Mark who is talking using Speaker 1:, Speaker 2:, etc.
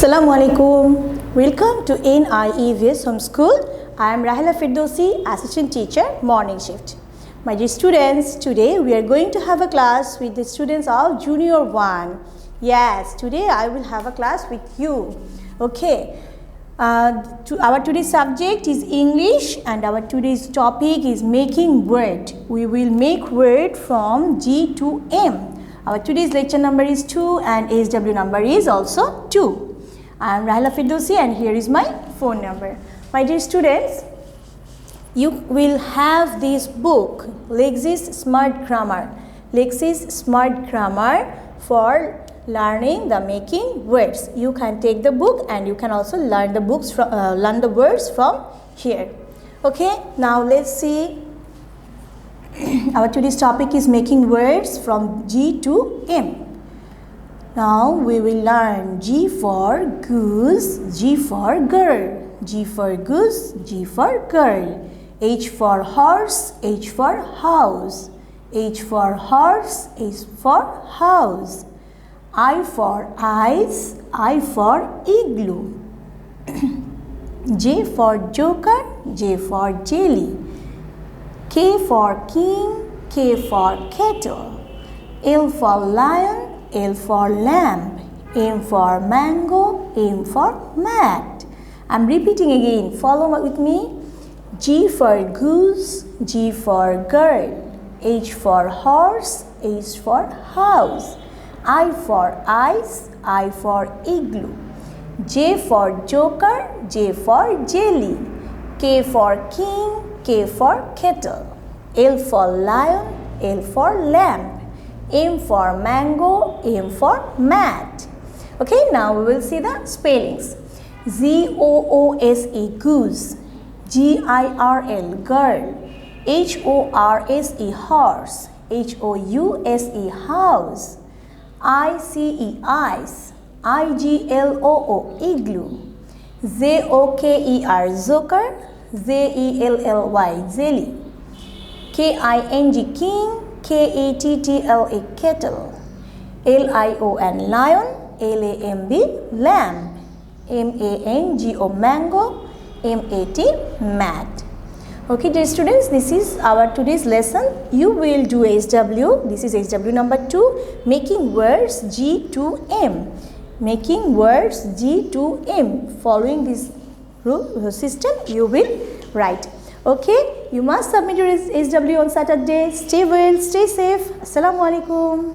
Speaker 1: Assalamualaikum. Welcome to NIEVS Home School. I am Rahela Ferdousee, Assistant Teacher, Morning Shift. My dear students, today we are going to have a class with the students of Junior 1. Yes, today I will have a class with you. Okay. Our today's subject is English and our today's topic is making word. We will make word from G to M. Our today's lecture number is 2 and SW number is also 2. I am Rahela Ferdousee and here is my phone number. My dear students, you will have this book, Lexis Smart Grammar. Lexis Smart Grammar for learning the making words. You can take the book and you can also learn the books from learn the words from here. Okay, now let's see. Our today's topic is making words from G to M. Now we will learn G for goose, G for girl, G for goose, G for girl, H for horse, H for house, H for horse, H for house, I for ice, I for igloo, J for joker, J for jelly, K for king, K for kettle, L for lion, L for lamp, M for mango, M for mat. I am repeating again. Follow with me. G for goose, G for girl, H for horse, H for house, I for ice, I for igloo, J for joker, J for jelly, K for king, K for kettle, L for lion, L for lamp, M for mango, M for mat. Okay, now we will see the spellings. G-O-O-S-E goose, G-I-R-L girl, H-O-R-S-E horse, H-O-U-S-E house, I-C-E ice, I-G-L-O-O igloo, Z-O-K-E-R zoker, Z-E-L-L-Y jelly, K-I-N-G king, K-A-T-T-L-A kettle, L-I-O-N lion, L-A-M-B lamb, M-A-N-G-O mango, M-A-T mat. Okay dear students, this is our today's lesson. You will do SW. This is SW number 2, making words G to M. Making words G to M. Following this rule system, you will write. Okay, you must submit your SW on Saturday. Stay well, stay safe. Assalamualaikum.